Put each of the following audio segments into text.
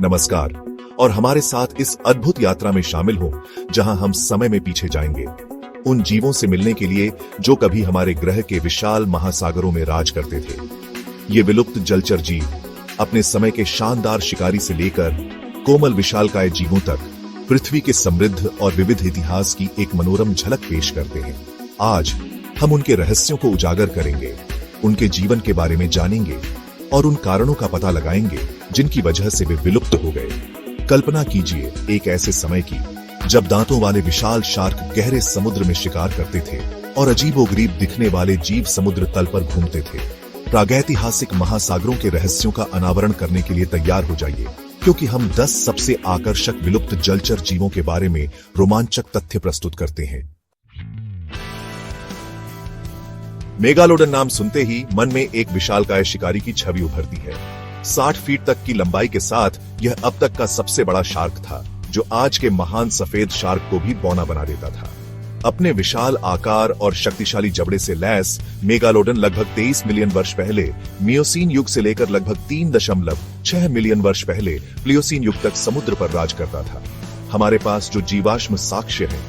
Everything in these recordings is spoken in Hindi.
नमस्कार और हमारे साथ इस अद्भुत यात्रा में शामिल हो जहां हम समय में पीछे जाएंगे उन जीवों से मिलने के लिए जो कभी हमारे ग्रह के विशाल महासागरों में राज करते थे। ये विलुप्त जलचर जीव अपने समय के शानदार शिकारी से लेकर कोमल विशालकाय जीवों तक पृथ्वी के समृद्ध और विविध इतिहास की एक मनोरम झलक पेश करते हैं। आज हम उनके रहस्यों को उजागर करेंगे, उनके जीवन के बारे में जानेंगे और उन कारणों का पता लगाएंगे जिनकी वजह से वे विलुप्त हो गए। कल्पना कीजिए एक ऐसे समय की जब दांतों वाले विशाल शार्क गहरे समुद्र में शिकार करते थे और अजीबोगरीब दिखने वाले जीव समुद्र तल पर घूमते थे। प्रागैतिहासिक महासागरों के रहस्यों का अनावरण करने के लिए तैयार हो जाइए, क्योंकि हम 10 सबसे आकर्षक विलुप्त जलचर जीवों के बारे में रोमांचक तथ्य प्रस्तुत करते हैं। मेगालोडन नाम सुनते ही मन में एक विशालकाय शिकारी की छवि उभरती है। 60 फीट तक की लंबाई के साथ यह अब तक का सबसे बड़ा शार्क था, जो आज के महान सफेद शार्क को भी बौना बना देता था। अपने विशाल आकार और शक्तिशाली जबड़े से लैस मेगालोडन लगभग 23 मिलियन वर्ष पहले मियोसीन युग से लेकर लगभग 3.6 मिलियन वर्ष पहले प्लियोसीन युग तक समुद्र पर राज करता था। हमारे पास जो जीवाश्म साक्ष्य हैं,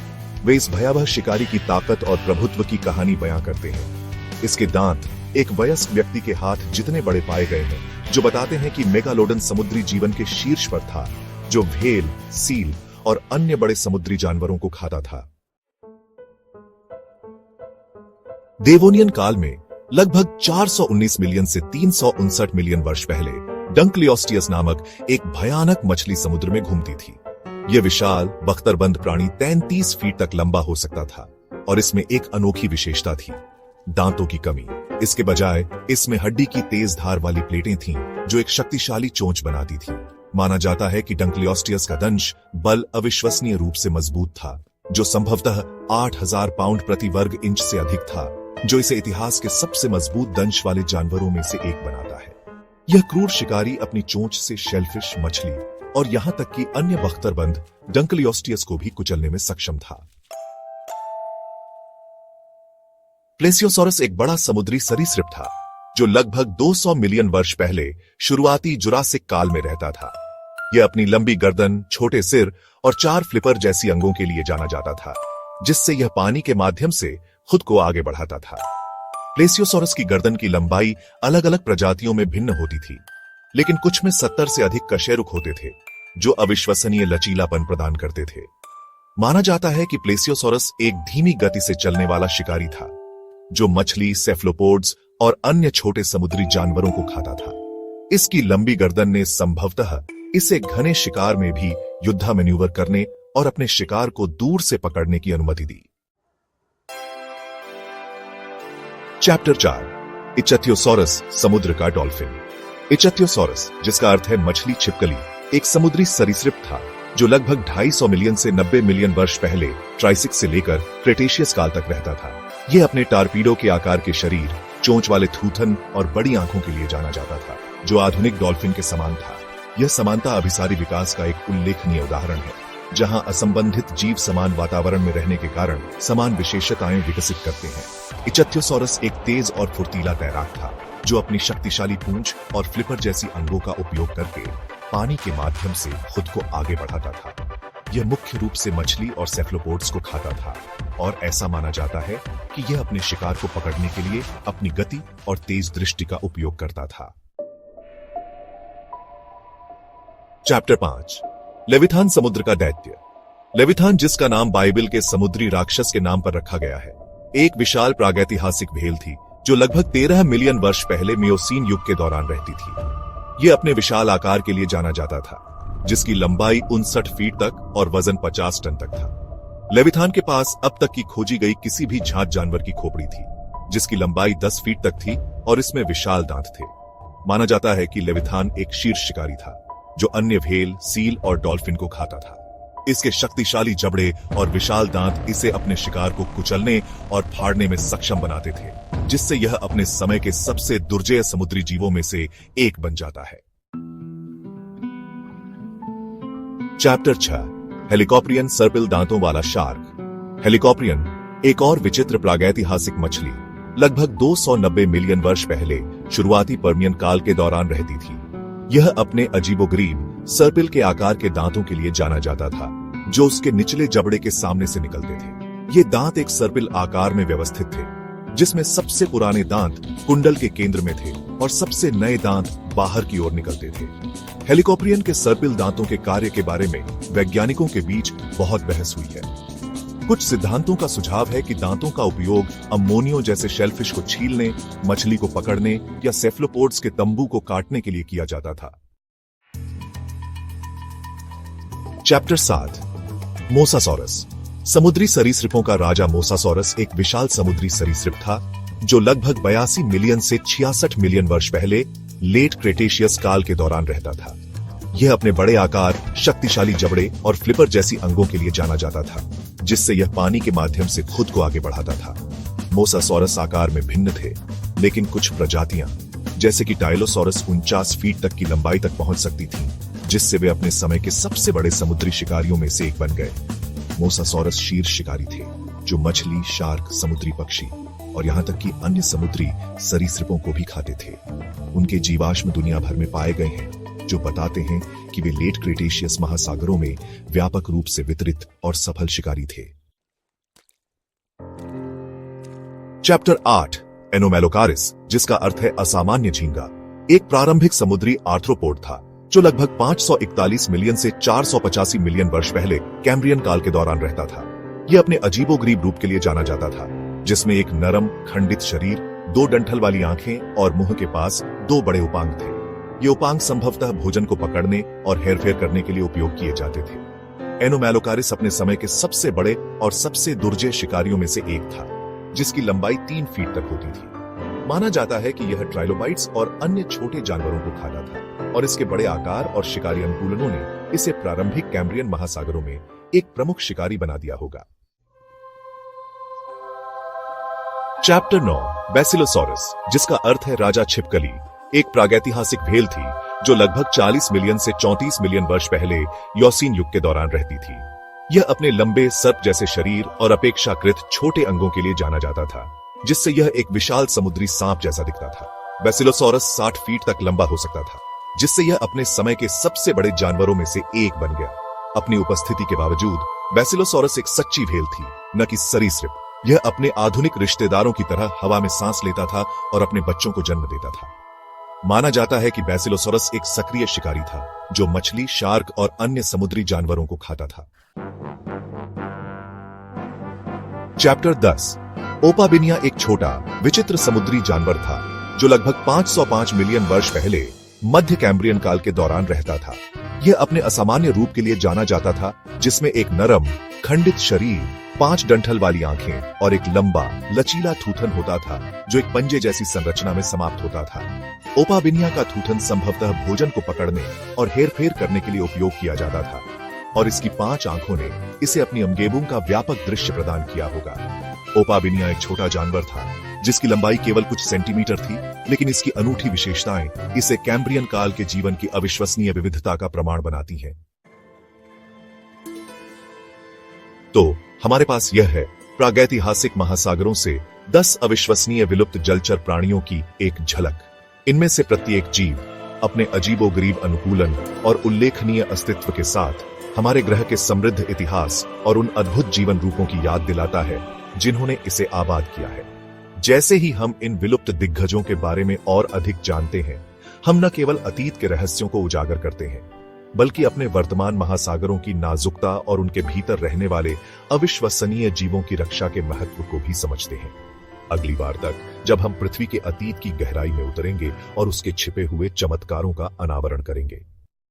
वे इस भयावह शिकारी की ताकत और प्रभुत्व की कहानी बयां करते हैं। इसके दांत एक वयस्क व्यक्ति के हाथ जितने बड़े पाए गए हैं, जो बताते हैं कि मेगालोडन समुद्री जीवन के शीर्ष पर था, जो व्हेल, सील और अन्य बड़े समुद्री जानवरों को खाता था। देवोनियन काल में लगभग 419 मिलियन से 359 मिलियन वर्ष पहले डंकलियोस्टियस नामक एक भयानक मछली समुद्र में घूमती थी। यह विशाल बख्तरबंद प्राणी 33 फीट तक लंबा हो सकता था और इसमें एक अनोखी विशेषता थी, दांतों की कमी। इसके बजाय इसमें हड्डी की तेज धार वाली प्लेटें थीं, जो एक शक्तिशाली चोंच बनाती थी। माना जाता है कि डंकलियोस्टियस का दंश बल अविश्वसनीय रूप से मजबूत था, जो संभवतः 8000 पाउंड प्रति वर्ग इंच से अधिक था, जो इसे इतिहास के सबसे मजबूत दंश वाले जानवरों में से एक बनाता है। यह क्रूर शिकारी अपनी चोंच से शेलफिश, मछली और यहां तक कि अन्य बख्तरबंद डंकलियोस्टियस को भी कुचलने में सक्षम था। प्लेसियोसॉरस एक बड़ा समुद्री सरीसृप था, जो लगभग 200 मिलियन वर्ष पहले शुरुआती जुरासिक काल में रहता था। यह अपनी लंबी गर्दन, छोटे सिर और 4 फ्लिपर जैसी अंगों के लिए जाना जाता था, जिससे यह पानी के माध्यम से खुद को आगे बढ़ाता था। प्लेसियोसॉरस की गर्दन की लंबाई अलग अलग प्रजातियों में भिन्न होती थी, लेकिन कुछ में 70 से अधिक कशेरुक होते थे, जो अविश्वसनीय लचीलापन प्रदान करते थे। माना जाता है कि प्लेसियोसॉरस एक धीमी गति से चलने वाला शिकारी था, जो मछली, सेफलोपोड्स और अन्य छोटे समुद्री जानवरों को खाता था। इसकी लंबी गर्दन ने संभवतः इसे घने शिकार में भी युद्ध मैन्यूवर करने और अपने शिकार को दूर से पकड़ने की अनुमति दी। चैप्टर 4, इचथ्योसॉरस, समुद्र का डॉल्फिन। इचथ्योसॉरस, जिसका अर्थ है मछली छिपकली, एक समुद्री सरीसृप था जो लगभग 250 मिलियन से 90 मिलियन वर्ष पहले ट्राइसिक से लेकर क्रेटेशियस काल तक रहता था। यह अपने टारपीडो के आकार के शरीर, चोंच वाले थूथन और बड़ी आंखों के लिए जाना जाता था, जो आधुनिक डॉल्फिन के समान था। यह समानता अभिसारी विकास का एक उल्लेखनीय उदाहरण है, जहां असंबंधित जीव समान वातावरण में रहने के कारण समान विशेषताएं विकसित करते हैं। इचथ्योसॉरस एक तेज और फुर्तीला तैराक था, जो अपनी शक्तिशाली पूंछ और फ्लिपर जैसी अंगों का उपयोग करके पानी के माध्यम से खुद को आगे बढ़ाता था। यह मुख्य रूप से मछली और सेफलोपोड्स को खाता था और ऐसा माना जाता है कि यह अपने शिकार को पकड़ने के लिए अपनी गति और तेज दृष्टि का उपयोग करता था। चैप्टर 5, लेविथान, समुद्र का दैत्य। लेविथान, जिसका नाम बाइबल के समुद्री राक्षस के नाम पर रखा गया है, एक विशाल प्रागैतिहासिक व्हेल थी जो लगभग 13 मिलियन वर्ष पहले मियोसीन युग के दौरान रहती थी। यह अपने विशाल आकार के लिए जाना जाता था, जिसकी लंबाई 59 फीट तक और वजन 50 टन तक था। लेविथान के पास अब तक की खोजी गई किसी भी झांझ जानवर की खोपड़ी थी, जिसकी लंबाई 10 फीट तक थी और इसमें विशाल दांत थे। माना जाता है कि लेविथान एक शीर्ष शिकारी था, जो अन्य व्हेल, सील और डॉल्फिन को खाता था। इसके शक्तिशाली जबड़े और विशाल दांत इसे अपने शिकार को कुचलने और फाड़ने में सक्षम बनाते थे, जिससे यह अपने समय के सबसे दुर्जय समुद्री जीवों में से एक बन जाता है। चैप्टर 6, हेलिकॉप्रियन, सर्पिल दांतों वाला शार्क। हेलिकॉप्रियन एक और विचित्र प्रागैतिहासिक मछली लगभग 290 मिलियन वर्ष पहले शुरुआती पर्मियन काल के दौरान रहती थी। यह अपने अजीबोगरीब सर्पिल के आकार के दांतों के लिए जाना जाता था, जो उसके निचले जबड़े के सामने से निकलते थे। ये दांत एक सर्पिल आकार में व्यवस्थित थे, जिसमें सबसे पुराने दांत कुंडल के केंद्र में थे और सबसे नए दांत बाहर की ओर निकलते थे। हेलिकॉप्टरियन के सर्पिल दांतों के कार्य के बारे में वैज्ञानिकों के बीच बहुत बहस हुई है। कुछ सिद्धांतों का सुझाव है कि दांतों का उपयोग अम्मोनियो जैसे शेलफिश को छीलने, मछली को पकड़ने या सेफलोपोड्स के तंबू को काटने के लिए किया जाता था। Chapter 7 mosasaurus. समुद्री सरीसृपों का राजा मोसासॉरस एक विशाल समुद्री सरीसृप था, जो लगभग 82 मिलियन से 66 मिलियन वर्ष पहले लेट क्रेटेशियस काल के दौरान रहता था। यह अपने बड़े आकार, शक्तिशाली जबड़े और फ्लिपर जैसी अंगों के लिए जाना जाता था, जिससे यह पानी के माध्यम से खुद को आगे बढ़ाता था। मोसासॉरस आकार में भिन्न थे, लेकिन कुछ प्रजातियां जैसे कि टाइलोसॉरस 49 फीट तक की लंबाई तक पहुंच सकती थीं, जिससे वे अपने समय के सबसे बड़े समुद्री शिकारियों में से एक बन गए। मोसासॉरस शीर्ष शिकारी थे, जो मछली, शार्क, समुद्री पक्षी और यहां तक कि अन्य समुद्री सरीसृपों को भी खाते थे। उनके जीवाश्म दुनिया भर में पाए गए हैं, जो बताते हैं कि वे लेट क्रेटेशियस महासागरों में व्यापक रूप से वितरित और सफल शिकारी थे। चैप्टर 8 एनोमेलोकारिस, जिसका अर्थ है असामान्य झींगा, एक प्रारंभिक समुद्री आर्थ्रोपोड था, जो लगभग 541 मिलियन से 485 मिलियन वर्ष पहले कैम्ब्रियन काल के दौरान रहता था। यह अपने अजीबोगरीब रूप के लिए जाना जाता था, जिसमें एक नरम, खंडित शरीर, 2 डंठल वाली आंखें और मुंह के पास 2 बड़े उपांग थे। ये उपांग संभवतः भोजन को पकड़ने और हेरफेर करने के लिए उपयोग किए जाते थे। एनोमेलोकारिस अपने समय के सबसे बड़े और सबसे दुर्जय शिकारियों में से एक था, जिसकी लंबाई 3 फीट तक होती थी। माना जाता है कि यह ट्राइलोबाइट्स और अन्य छोटे जानवरों को खाता था, और इसके बड़े आकार और शिकारी अनुकूलनों ने इसे प्रारंभिक कैम्ब्रियन महासागरों में एक प्रमुख शिकारी बना दिया होगा। चैप्टर 9 बैसिलोसॉरस, जिसका अर्थ है राजा छिपकली, एक प्रागैतिहासिक भेल थी, जो लगभग 40 मिलियन से 34 मिलियन वर्ष पहले योसीन युग के दौरान रहती थी। यह अपने लंबे सर्प जैसे शरीर और अपेक्षाकृत छोटे अंगों के लिए जाना जाता था, जिससे यह एक विशाल समुद्री सांप जैसा दिखता था। बैसिलोसॉरस 60 फीट तक लंबा हो सकता था, जिससे यह अपने समय के सबसे बड़े जानवरों में से एक बन गया। अपनी उपस्थिति के बावजूद बैसिलोसॉरस एक सच्ची भेल थी, न कि सरीसृप। यह अपने आधुनिक रिश्तेदारों की तरह हवा में सांस लेता था और अपने बच्चों को जन्म देता था। माना जाता है कि बैसिलोसॉरस एक सक्रिय शिकारी था, जो मछली, शार्क और अन्य समुद्री जानवरों को खाता था। चैप्टर 10 ओपाबिनिया एक छोटा, विचित्र समुद्री जानवर था, जो लगभग 505 मिलियन वर्ष पहले मध्य कैम्ब्रियन काल के दौरान रहता था। यह अपने असामान्य रूप के लिए जाना जाता था, जिसमें एक नरम, खंडित शरीर, 5 डंठल वाली आंखें और एक लंबा, लचीला थूथन होता था, जो एक पंजे जैसी संरचना में समाप्त होता था। ओपाबिनिया का थूथन संभवतः भोजन को पकड़ने और हेरफेर करने के लिए उपयोग किया जाता था, और इसकी 5 आंखों ने इसे अपनी अम्गेबुम का व्यापक दृश्य प्रदान किया होगा। ओपाबिनिया एक छोटा जानवर था, जिसकी लंबाई केवल कुछ सेंटीमीटर थी, लेकिन इसकी अनूठी विशेषताएं इसे कैम्ब्रियन काल के जीवन की अविश्वसनीय विविधता का प्रमाण बनाती हैं। तो हमारे पास यह है प्रागैतिहासिक महासागरों से 10 अविश्वसनीय विलुप्त जलचर प्राणियों की एक झलक। इनमें से प्रत्येक जीव अपने अजीबोगरीब अनुकूलन और उल्लेखनीय अस्तित्व के साथ हमारे ग्रह के समृद्ध इतिहास और उन अद्भुत जीवन रूपों की याद दिलाता है, जिन्होंने इसे आबाद किया है। जैसे ही हम इन विलुप्त दिग्गजों के बारे में और अधिक जानते हैं, हम न केवल अतीत के रहस्यों को उजागर करते हैं, बल्कि अपने वर्तमान महासागरों की नाजुकता और उनके भीतर रहने वाले अविश्वसनीय जीवों की रक्षा के महत्व को भी समझते हैं। अगली बार तक जब हम पृथ्वी के अतीत की गहराई में उतरेंगे और उसके छिपे हुए चमत्कारों का अनावरण करेंगे।